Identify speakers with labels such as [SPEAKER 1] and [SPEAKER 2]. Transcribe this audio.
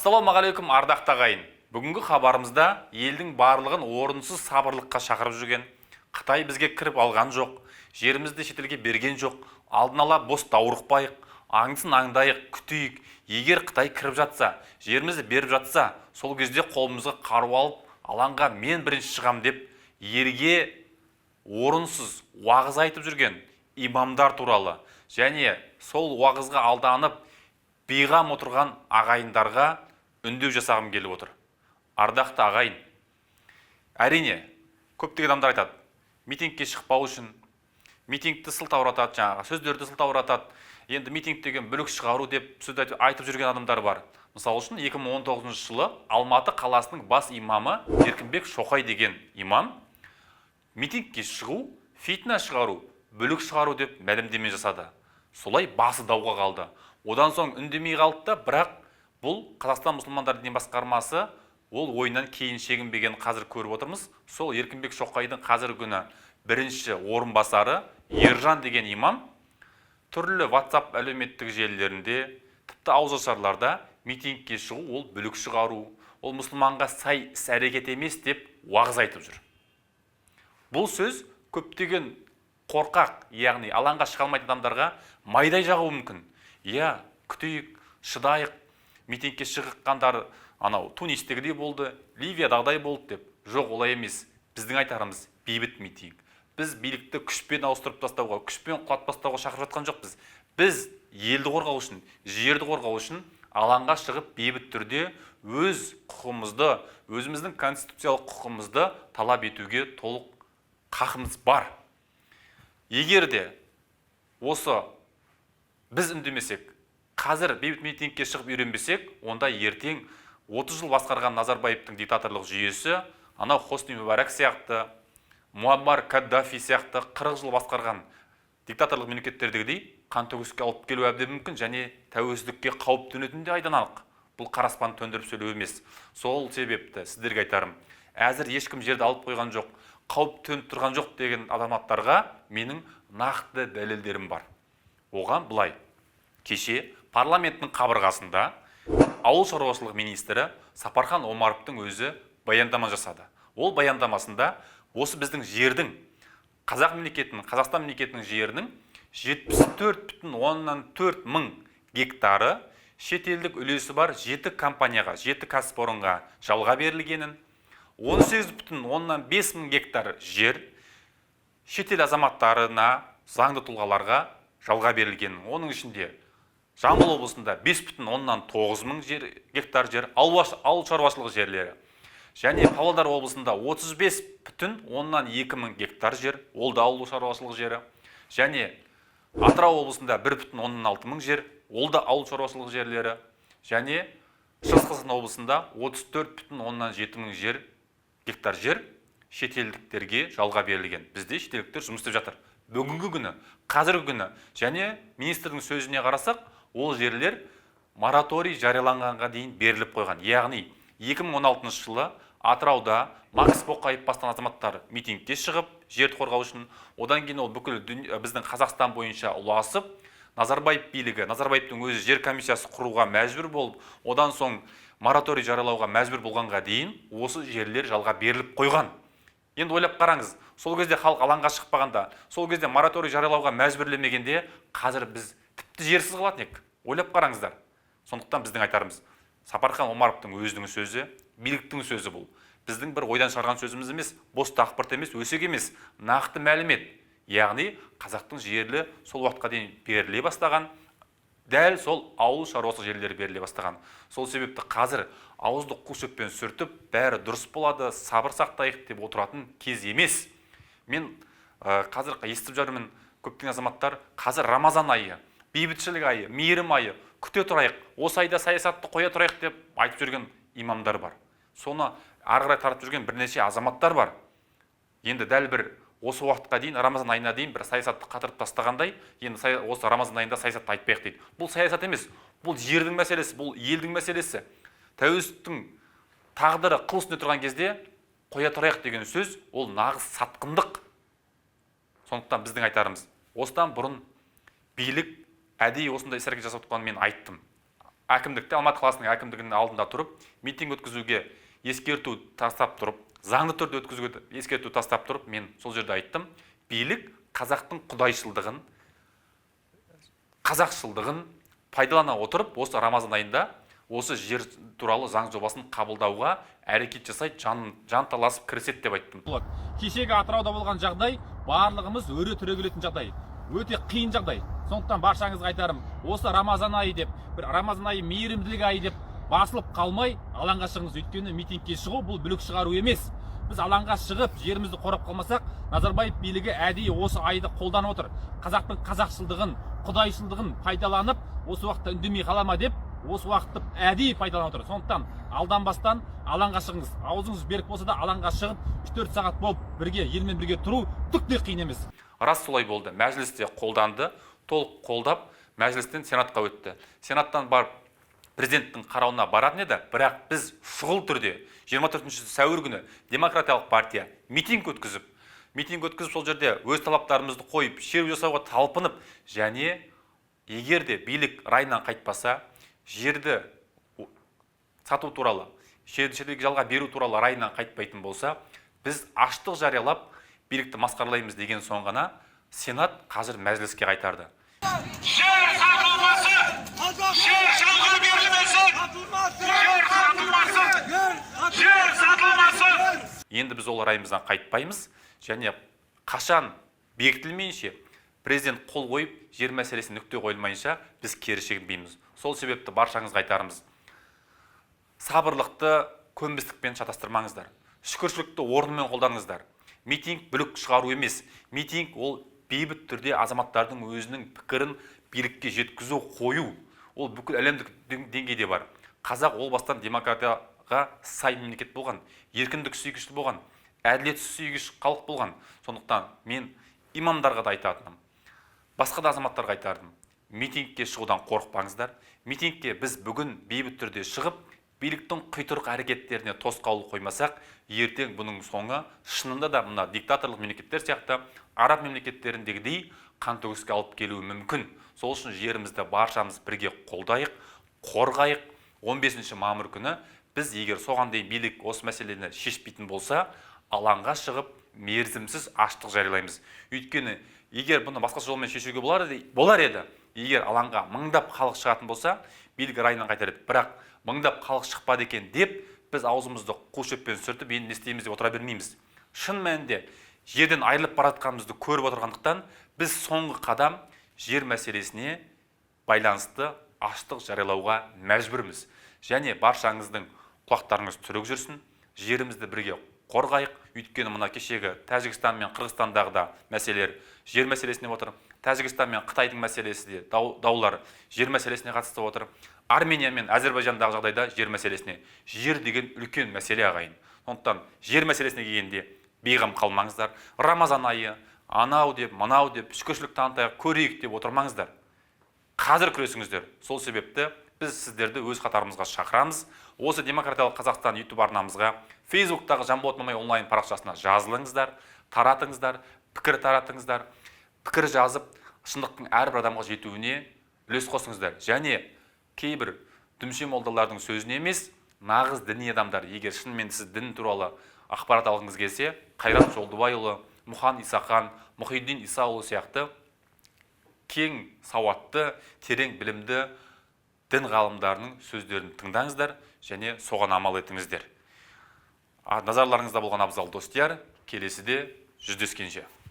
[SPEAKER 1] Ассалаумағалейкум ардақты ағайын. Бүгінгі хабарымызда елдің барлығын орынсыз сабырлыққа шақырып жүрген, Қытай бізге кіріп алған жоқ, жерімізді шетелге берген жоқ, алдын ала бос даурықпайық, аңдысын аңдайық, күтейік. Егер Қытай кіріп жатса, жерімізді беріп жатса, сол кезде қолымызға қару алып, алаңға мен бірінші шығам деп, ерге орынсыз уағыз айтып жүрген имамдар туралы және сол уағызға алданып бейғам отырған ағайындарға үндеу жасағым келіп отыр. Ардақты ағайын, әрине, көптеген адамдар айтады, митингке шықпау үшін, митингті сылтауратады, жаңағы сөздерді сылтауратады, енді митинг деген бүлік шығару деп сөз айтып жүрген адамдар бар. Мысалы үшін 2019 жылы Алматы қаласының бас имамы Еркінбек Шоқай деген имам митингке шығу, фитна шығару, бүлік шығару деп мәлімдеме жасады. Солай басы дауға қалды. Одан соң үндемей қалды да, бірақ бұл Қазақстан мұсылмандар діни басқармасы ол ойынан кейін шегінбеген қазір көріп отырмыз. Сол Еркінбек Шоқайдың қазіргі күні бірінші орынбасары Ержан деген имам түрлі WhatsApp әлеуметтік желілерінде, тіпті ауызашарларда митингке шығу, ол бүлік шығару, ол мұсылманға сай іс-әрекет емес деп уағыз айтып жүр. Бұл сөз көптеген қорқақ, яғни алаңға шыға алмайтын адамдарға майдай жағуы мүмкін. Иә, күтейік, шыдайық, митингке шыққандар анау Тунистегідей болды, Ливиядағыдай болды деп. Жоқ, олай емес. Біздің айтарымыз бейбіт митинг. Біз билікті күшпен ауыстырып тастауға, күшпен құлатып тастауға шақырып жатқан жоқпыз. Біз елді қорғау үшін, жерді қорғау үшін алаңға шығып бейбіт түрде өз құқығымызды, өзіміздің конституциялық құқығымызды талап етуге толық қақымыз бар. Егер де осы біз үндемесек, қазір бейбіт митингке шығып үйренбесек, онда ертең 30 жыл басқарған Назарбаевтың диктаторлық жүйесі, анау Хосни Мубарак сияқты, Муаммар Каддафи сияқты 40 жыл басқарған диктаторлық мемлекеттердегідей қантөгіске алып келу әбден мүмкін және тәуелсіздікке қауіп төнетіні де айдан анық. Бұл қараспан төндіріп сөйлеу емес. Сол себепті сіздерге айтарым, әзір ешкім жерді алып қойған жоқ, қауіп төніп тұрған жоқ деген азаматтарға менің нақты дәлелдерім бар. Оған былай: кеше парламенттің қабырғасында ауыл шаруашылық министрі Сапархан Омаровтың өзі баяндама жасады. Ол баяндамасында осы біздің жердің, Қазақстан мемлекетінің жерінің 74,4 мың гектары шетелдік үлесі бар 7 компанияға, 7 кәсіпорынға жалға берілгенін, 18,5 мың гектар жер шетел азаматтарына, заңды тұлғаларға жалға берілгенін. Оның ішінде Жамбыл облысында 5,9 мың гектар жер ауыл шаруашылығы жерлері. Және Павлодар облысында 35,2 мың гектар жер, ол да ауыл шаруашылығы жері. Және Атырау облысында 1,16 мың жер, ол да ауыл шаруашылығы жерлері. Және Шығыс Қазақстан облысында 34,7 мың гектар жер шетелдіктерге жалға берілген. Бізде шетелдіктер жұмыс істеп жатыр. Бүгінгі күні, қазіргі күні және министрдің сөзіне қарасақ, ол жерлер мораторий жарияланғанға дейін беріліп қойған. Яғни 2016 жылы Атырауда Макс Боқаев бастаған азаматтар митингке шығып, жерді қорғау үшін, одан кейін ол бүкіл біздің Қазақстан бойынша ұласып, Назарбаевтың өзі жер комиссиясы құруға мәжбүр болып, одан соң мораторий жариялауға мәжбүр болғанға дейін осы жерлер жалға беріліп қойған. Енді ойлап қараңыз, сол кезде халық алаңға шықпағанда, сол кезде мораторий жариялауға мәжбүрлемегенде, қазір біз тіпті жерсіз қалатын едік. Ойлап қараңыздар. Сондықтан біздің айтарымыз, Сапархан Омаровтың өзінің сөзі, биліктің сөзі бұл. Біздің бір ойдан шығарған сөзіміз емес, бос дақпырт емес, өсек емес, нақты мәлімет. Яғни қазақтың жерлі сол уақытқа дейін беріле бастаған, дәл сол ауыл шаруашылық жерлері беріле бастаған. Сол себепті қазір ауызды қу шөппен сүртіп, бәрі дұрыс болады, сабыр сақтайық деп отыратын кез емес. Мен қазір естіп жүрмін, көптеген азаматтар қазір Рамазан айы, бейбітшілік айы, мейірім айы, күте тұрайық, осы айда саясатты қоя тұрайық деп айтып жүрген имамдар бар. Соны ары қарай таратып жүрген бірнеше азаматтар бар. Енді дәл бір осы уақытқа дейін, Рамазан айына дейін бір саясатты қатырып тастағандай, енді осы Рамазан айында саясатты айтпайық дейді. Бұл саясат емес, бұл жердің мәселесі, бұл елдің мәселесі. Тәуелсіздіктің тағдыры қыл үстінде тұрған кезде қоя тұрайық деген сөз, ол нағыз сатқындық. Сондықтан біздің айтарымыз, осыдан бұрын билік әдейі осындай іс-әрекет жасап отырғанын мен айттым. әкімдікте, Алматы қаласының әкімдігінің алдында тұрып, митинг өткізуге ескерту тастап тұрып, заңды түрде өткізуге ескерту тастап тұрып, мен сол жерде айттым, билік қазақтың құдайшылдығын, қазақшылдығын пайдалана отырып, осы Рамазан айында осы жер туралы заң жобасын қабылдауға әрекет жасайды, жан таласып кіріседі деп айттым. Кешегі Атырауда болған жағдай барлығымыз өре түрегелетін жағдай, өте қиын жағдай. Сондықтан баршаңызға айтарым, осы Рамазан айы деп, бір Рамазан айы мейірімділік айы деп басылып қалмай алаңға шығыңыз. Өйткені митингке шығу бұл бүлік шығару емес. Біз алаңға шығып, жерімізді қорғап қалмасақ, Назарбаев билігі әдейі осы айды қолданып отыр. Қазақтың қазақшылдығын, құдайшылдығын пайдаланып, осы уақытта үндемей қала ма деп, осы уақытты әдейі пайдаланып отыр. Сондықтан алданбастан алаңға шығыңыз. Аузыңыз берік болса да алаңға шығып, 3-4 сағат болып бірге, елмен бірге тұру түк те қиын емес. Рас солай болды. Мәжілісте қолданды, толық қолдап, мәжілістен сенатқа өтті. Сенаттан барып президенттің қарауына баратын еді, бірақ біз шұғыл түрде 24 сәуір күні Демократиялық партия митинг өткізіп, сол жерде өз талаптарымызды қойып, шеру жасауға талпынып, және егер де билік райынан қайтпаса, жерді сату туралы, жерді жалға беру туралы райынан қайтпайтын болса, біз аштық жариялап, билікті масқаралаймыз деген соң ғана Сенат қазір мәжіліске қайтарды.
[SPEAKER 2] Жер сатылмасын! Жер жалға берілмесін! Жер сатылмасын!
[SPEAKER 1] Енді біз ол райымыздан қайтпаймыз, және қашан бекітілмейінше, президент қол қойып, жер мәселесіне нүкте қойылмайынша біз кері шегінбейміз. Сол себепті баршаңызға айтарымыз. Сабырлықты көнбістікпен шатастырмаңыздар. Шүкіршілікті орнымен қолданыңыздар. Митинг бүлік шығару емес. Митинг ол бейбіт түрде азаматтардың өзінің пікірін билікке жеткізу, қою. Ол бүкіл әлемдік деңгейде бар. Қазақ ол бастан демократияға сай мемлекет болған, еркіндік сүйгіш болған, әділет сүйгіш халық болған. Сондықтан мен имамдарға да айтатыным, басқа да азаматтарға айтардым. Митингке шығудан қорықпаңыздар. Митингке біз бүгін бейбіт түрде шығып, биліктің құйтырқы әрекеттеріне тосқауыл қоймасақ, ертең бұның соңы шынында да мына диктаторлық мемлекеттер сияқты араб мемлекеттеріндегідей қантөгіске алып келуі мүмкін. Сол үшін жерімізді баршамыз бірге қолдайық, қорғайық. 15 мамыр күні біз егер соған дейін билік осы мәселені шешпейтін болса, алаңға шығып мерзімсіз аштық жариялаймыз. Өйткені егер бұны басқа жолмен шешуге болар еді, егер алаңға мыңдап халық шығатын болса, билік райынан қайтарады. Бірақ мыңдап халық шықпады екен деп, біз аузымызды қу шөппен сүртіп, енді не істейміз деп отыра бермейміз. Шын мәнінде жерден айырылып баратқанымызды көріп отырғандықтан, біз соңғы қадам жер мәселесіне байланысты аштық жариялауға мәжбүрміз. Және баршаңыздың құлақтарыңыз түрік жүрсін, жерімізді бірге қорғайық. Өйткені мына кешегі Тәжікстан мен Қырғызстандағы да мәселелер жер мәселесіне отыр. Тәжікстан мен Қытайдың мәселесі де даулар жер мәселесіне қатысты отыр. Армения мен Әзербайжандағы жағдайда жер мәселесіне. Жер деген үлкен мәселе ағайын. Сондықтан жер мәселесіне келгенде бейғам қалмаңыздар. Рамазан айы, анау деп, мынау деп, шүкіршілік танытайық, көрейік деп отырмаңыздар. Қазір күресіңіздер. Сол себепті біз сіздерді өз қатарымызға шақырамыз. Осы Демократиялық Қазақстан YouTube арнамызға, Facebook'тағы Жанболат Мамай онлайн парақшасына жазылыңыздар, таратыңыздар, пікір таратыңыздар, пікір жазып, шындықтың әрбір адамға жетуіне үлес қосыңыздар. Және кейбір дүмше молдалардың сөзіне емес, нағыз діни адамдар, егер шынымен сіз дін туралы ақпарат алғыңыз келсе, Қайрат Жолдыбайұлы, Мұхан Исақан, Мұхиддин Исаұлы сияқты кең сауатты, терең білімді дін ғалымдарының сөздерін тыңдаңыздар және соған амал етіңіздер. Назарларыңызда болған абзал достар, келесіде жүздескенше.